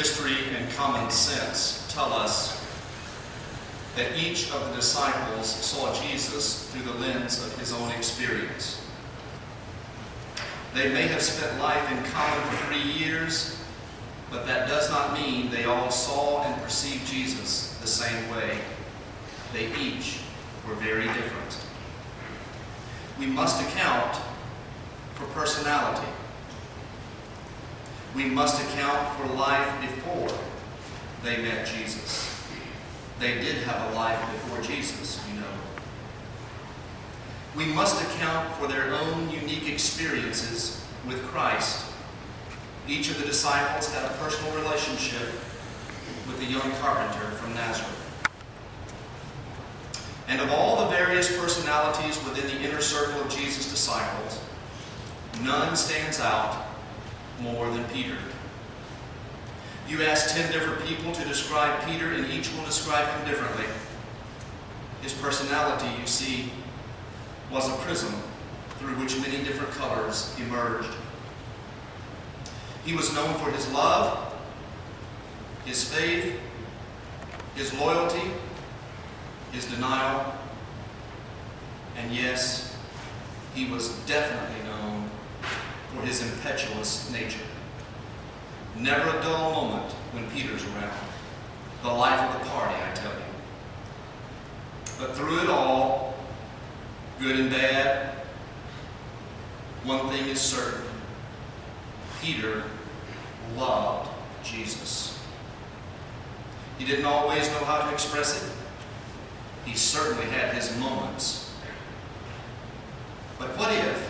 History and common sense tell us that each of the disciples saw Jesus through the lens of his own experience. They may have spent life in common for 3 years, but that does not mean they all saw and perceived Jesus the same way. They each were very different. We must account for personality. We must account for life before they met Jesus. They did have a life before Jesus, you know. We must account for their own unique experiences with Christ. Each of the disciples had a personal relationship with the young carpenter from Nazareth. And of all the various personalities within the inner circle of Jesus' disciples, none stands out more than Peter. You ask 10 different people to describe Peter, and each will describe him differently. His personality, you see, was a prism through which many different colors emerged. He was known for his love, his faith, his loyalty, his denial, and yes, he was definitely known for his impetuous nature. Never a dull moment when Peter's around. The life of the party, I tell you. But through it all, good and bad, one thing is certain. Peter loved Jesus. He didn't always know how to express it. He certainly had his moments. But what if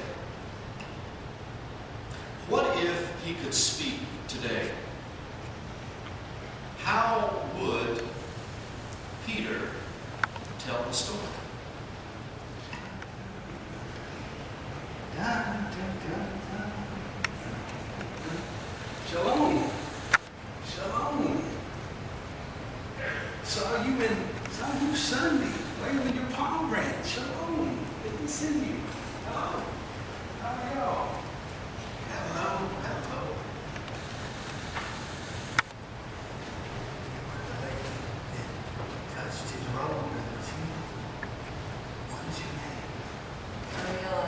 he could speak today? How would Peter tell the story? Shalom. Shalom. Saw you Sunday, waving your palm branch. Shalom. Good to see you. Hello. How are y'all? Hello. Hello. Touched his robe. What is your name? Mariella.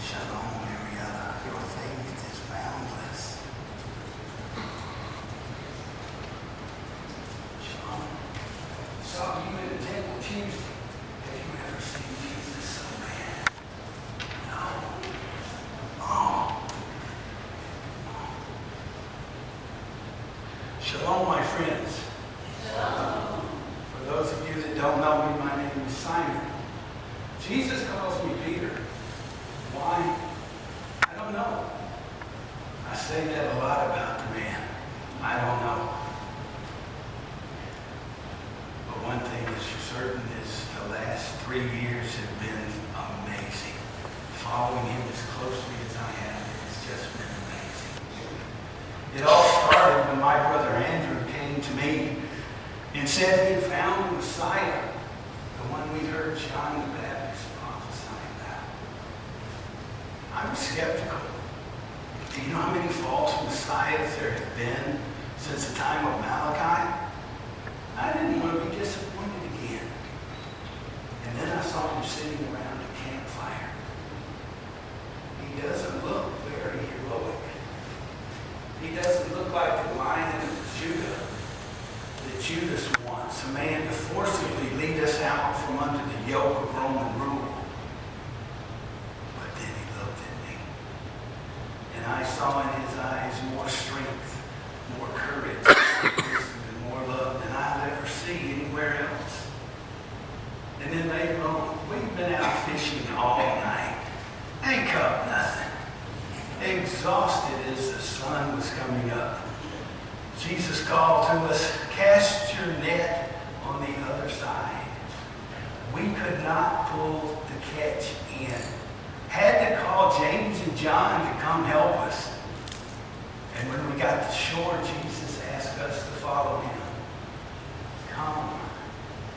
Shalom, Mariella. Your faith is boundless. Shalom. Saw you in the temple Tuesday. Have you ever seen Jesus so mad? No. Oh. Shalom, my friends. Shalom. For those of you that don't know me, my name is Simon. Jesus calls me Peter. Why? I don't know. I say that a lot about the man. I don't know. But one thing is for certain is the last 3 years have been amazing. Following him as closely as I have, it's just been amazing. It all started when my brother Andrew came to me and said he had found the Messiah, the one we heard John the Baptist prophesy about. I was skeptical. Do you know how many false messiahs there have been since the time of Malachi? I didn't want to be disappointed again. And then I saw him sitting around a campfire. He doesn't look very heroic. He doesn't look like the Lion of Judah that Judas wants, a man to forcibly lead us out from under the yoke of Roman rule. But then he looked at me, and I saw in his eyes more strength, more courage, and more love than I'll ever see anywhere else. And then later on, we've been out fishing all night. Ain't caught nothing. Exhausted as the sun was coming up, Jesus called to us, cast your net on the other side. We could not pull the catch in. Had to call James and John to come help us. And when we got to shore, Jesus asked us to follow him. Come,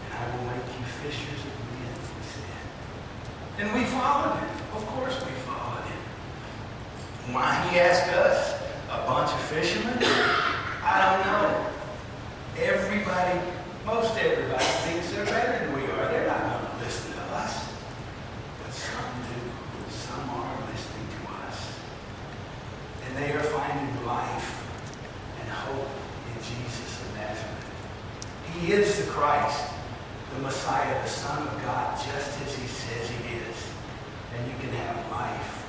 and I will make you fishers of men, he said. And we followed him. Of course we followed him. Why he asked us, a bunch of fishermen? I I don't know. Everybody, most everybody thinks they're better than we are. They're not going to listen to us. But some do. Some are listening to us. And they are finding life and hope in Jesus of Nazareth. He is the Christ, the Messiah, the Son of God, just as he says he is. And you can have life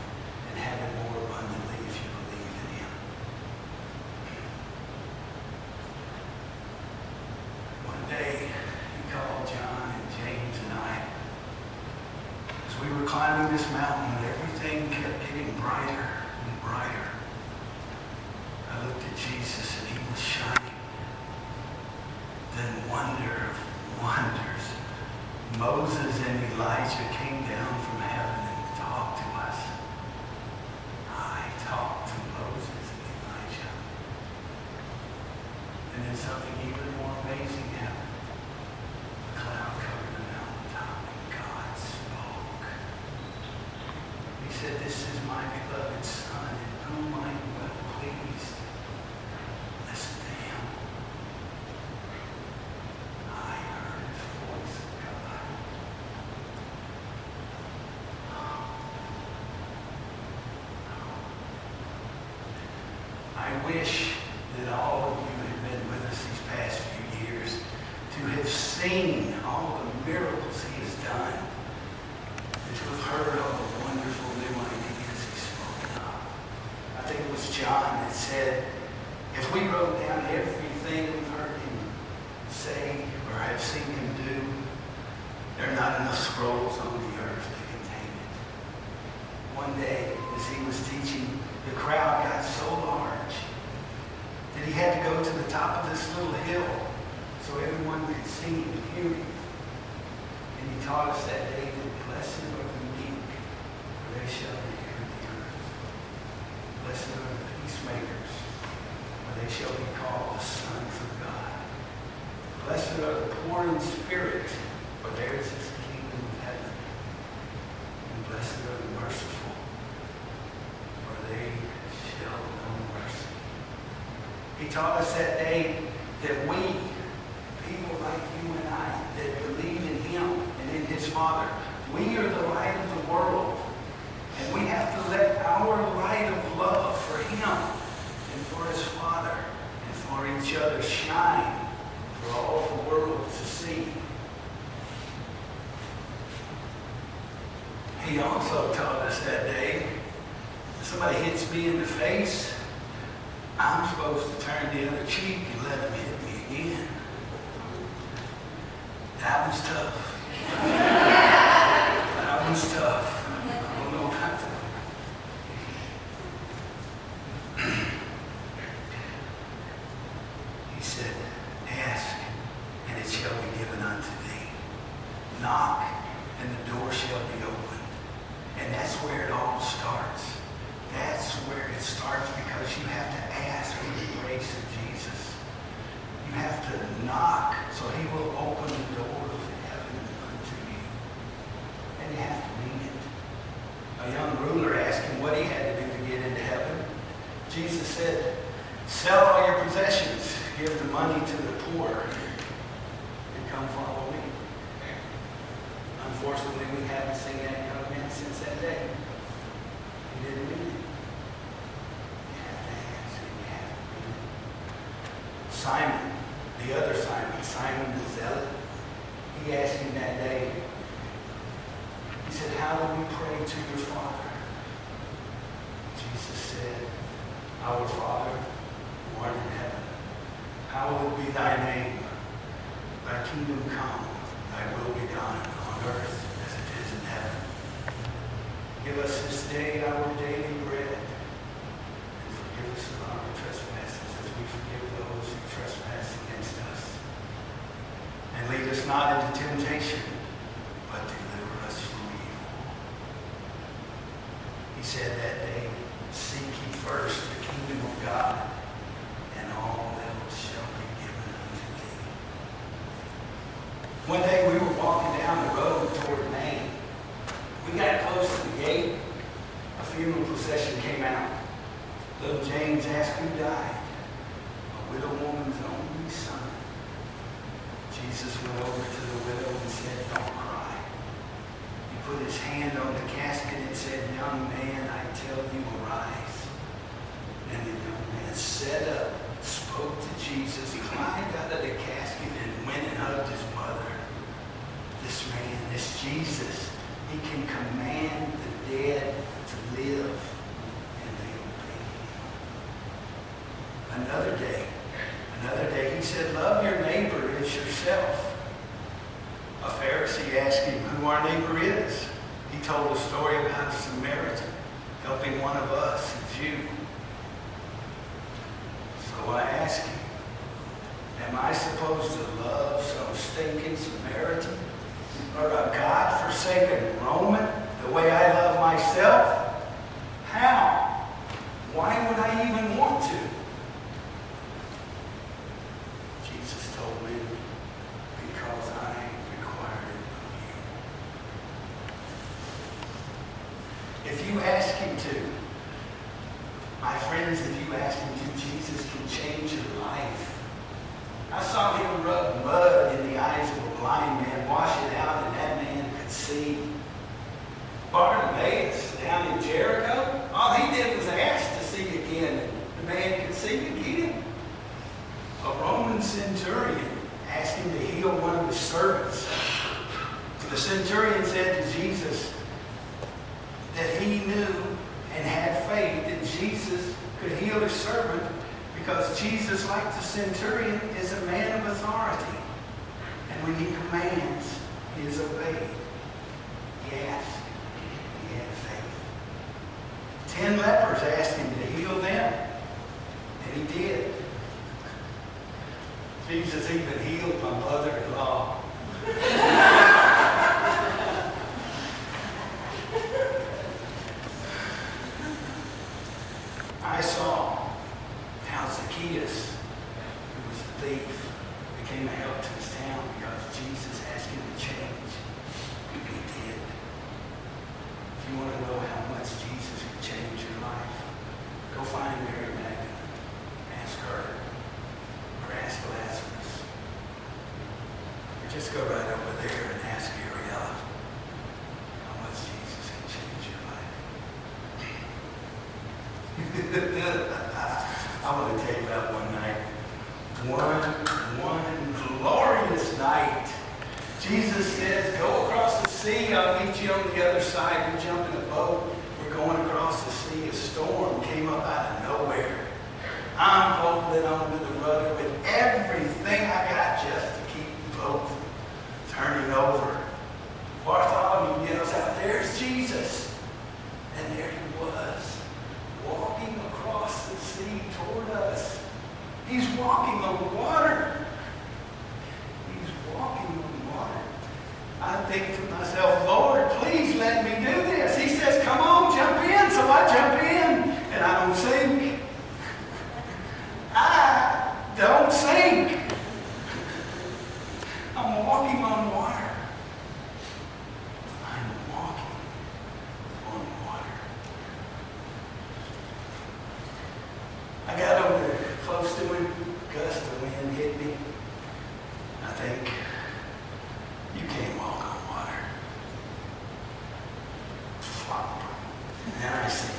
and have it more abundantly if you believe in him. One day, he called John and James and I. As we were climbing this mountain, everything kept getting brighter and brighter. I looked at Jesus and he was shining. Then wonder of wonders, Moses and Elijah came down from heaven and talked to us. I talked to Moses and Elijah. And then something even more amazing happened. A cloud covered the mountaintop and God spoke. He said, "This is my beloved Son in whom I am well pleased. Listen to him." I heard the voice of God. I wish that all of you had been with us these past few years to have seen all the miracles he has done, and to have heard all the wonderful new ideas he's spoken of. I think it was John that said, if we wrote down everything we've heard him say or have seen him do, there are not enough scrolls on the earth to contain it. One day, as he was teaching, the crowd got so large that he had to go to the top of this little hill so everyone could see him and hear him. And he taught us that day that blessed are the meek, for they shall inherit the earth. Blessed are the peacemakers, for they shall be called the sons of God. Blessed are the poor in spirit, for theirs is the kingdom of heaven. And blessed are the merciful, for they shall know mercy. He taught us that day that we, people like you and I, that believe in him and in his Father, we are the light of the world. And we have to let our light of love for him and for his Father and for each other shine for all the world to see. He also taught us that day, if somebody hits me in the face, I'm supposed to turn the other cheek and let them hit me again. That was tough. That was tough. I don't know about that. He said, ask, and it shall be given unto thee. Knock, and the door shall be opened. And that's where it all starts. That's where it starts, because you have to ask for the grace of Jesus. You have to knock so he will open the door of heaven unto you. And you have to mean it. A young ruler asked him what he had to do to get into heaven. Jesus said, sell all your possessions, give the money to the poor, and come follow me. Unfortunately, we haven't seen that young man since that day. He didn't mean it. You have to ask, and you have to mean it. Simon, the other Simon, Simon the Zealot, he asked him that day, he said, how do we pray to your Father? Jesus said, our Father, who art in heaven, hallowed be thy name. Thy kingdom come, thy will be done on earth as it is in heaven. Give us this day our daily bread, and forgive us of our trespasses as we forgive those who trespass against us. And lead us not into temptation, but deliver us from evil. He said that day, seek ye first the kingdom of God, and all else shall be given unto thee. One day we were walking down the road toward Maine. We got close to the gate. A funeral procession came out. Little James asked who died. A widow woman's only son. Jesus went over to the widow and said, "Don't cry." He put his hand on the casket and said, "Young man, I tell you, arise." And the young man sat up, spoke to Jesus, climbed out of the casket, and went and hugged his mother. This man, this Jesus, he can command the dead to live, and they obey him. Another day, he said, "Love your neighbor as yourself." A Pharisee asked him who our neighbor is. He told a story about a Samaritan helping one of us, a Jew. So I ask you, am I supposed to love some stinking Samaritan or a God-forsaken Roman the way I love myself? How? Why would I even want to? Jesus told me, because I require it of you. If you ask him to, my friends, if you ask him to, Jesus can change your life. I saw him rub mud in the eyes of a blind man, wash it out, and that man could see. Bartimaeus down in Jericho, all he did was ask to see again, and the man could see again. A Roman centurion asked him to heal one of his servants. The centurion said to Jesus that he knew and had faith that Jesus could heal his servant because Jesus, like the centurion, is a man of authority. And when he commands, he is obeyed. He asked. He had faith. 10 lepers asked him to heal them, and he did. Jesus even healed my mother-in-law. I saw how Zacchaeus, who was a thief, became a help to his town because Jesus asked him to change. He did. If you want to know how much Jesus can change your life, go find Mary Magdalene. Ask her. Or ask Lazarus. Or just go right over there and ask Ariella how much Jesus can change your life. I want to tell you about one night. One glorious night. Jesus says, "Go across the sea. I'll meet you on the other side." We jump in a boat. We're going across the sea. A storm came up out of nowhere. I'm holding on to the rudder with everything I got just to keep the boat from turning over. Bartholomew yells out, "There's Jesus!" And there he was, walking across the sea toward us. He's walking on water. He's walking on water. I think to myself, "Lord, please let me do this." He says, "Come on, jump in." So I jump in, and I don't sink. I don't sink. I'm walking on water. I'm walking on water. I got over close to him. Gust of wind hit me. I think, you can't walk on water. Flop. And then I sink.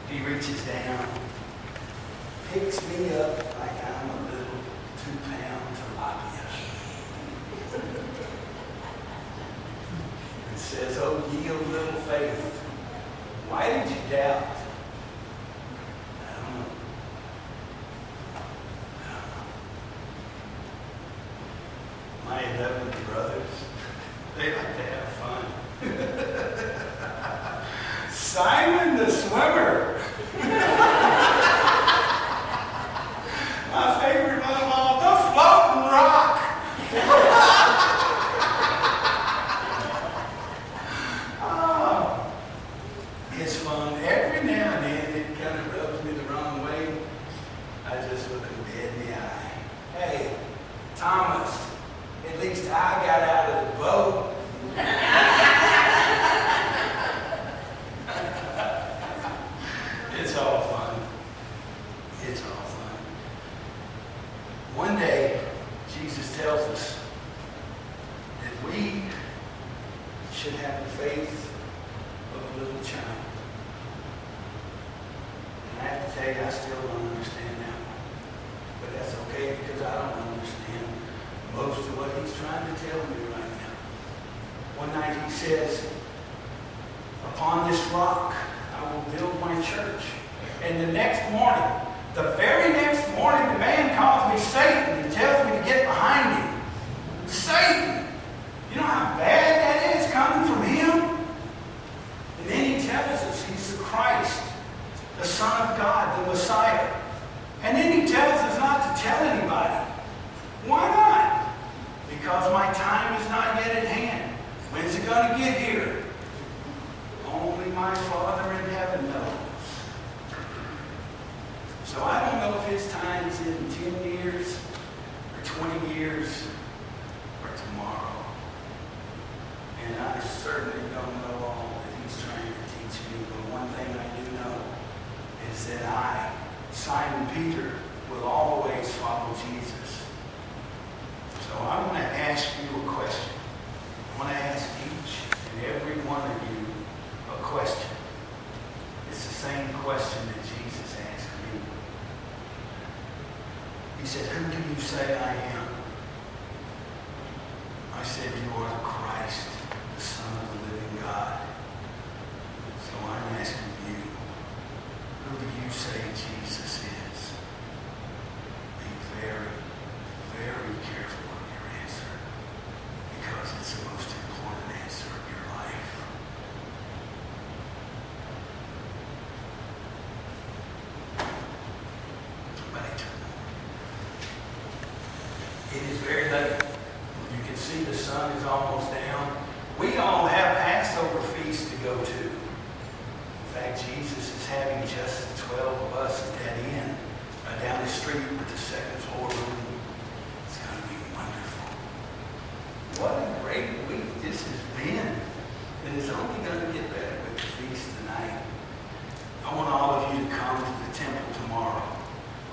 He reaches down, picks me up like I'm a little 2-pound tilapia, and says, "Oh, ye of little faith, why did you doubt?" I don't know. My 11 brothers, they like to have fun. Simon the swimmer. My favorite one of all, the floating rock. Oh, it's fun. Every now and then it kind of rubs me the wrong way. I just look him dead in the eye. "Hey, Thomas, at least I got out of the boat." tells us that we should have the faith of a little child. And I have to tell you, I still don't understand that one. But that's okay, because I don't understand most of what he's trying to tell me right now. One night he says, upon this rock I will build my church. And the next morning, the very next morning, the man calls me Satan and tells me to get behind him. Satan! You know how bad that is coming from him? And then he tells us he's the Christ, the Son of God, the Messiah. And then he tells us not to tell anybody. Why not? Because my time is not yet at hand. When's it going to get here? Only my Father in heaven knows. So I don't know if his time is in 10 years or 20 years or tomorrow. And I certainly don't know all that he's trying to teach me. But one thing I do know is that I, Simon Peter, will always follow Jesus. So I want to ask you a question. I want to ask each and every one of you a question. It's the same question that Jesus asked me. He said, who do you say I am? I said, you are the Christ, the Son of the living God. So I'm asking you, who do you say Jesus is? Be very, very careful of your answer, because it's the most important answer of your life. Somebody turn on. It is very late. You can see the sun is almost down. We all have Passover Feast to go to. In fact, Jesus is having just the 12 of us at that inn, down the street with the second floor room. It's going to be wonderful. What a great week this has been. And it's only going to get better with the feast tonight. I want all of you to come to the temple tomorrow.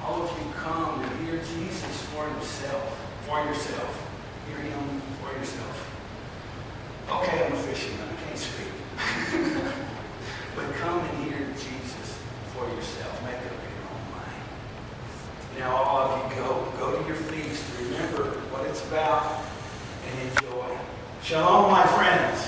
All of you come to hear Jesus for himself. For yourself. Hear him for yourself. Okay, I'm a fisherman. I can't speak. But come and hear Jesus for yourself. Make up your own mind. Now all of you go to your feast. Remember what it's about and enjoy. Shalom, my friends.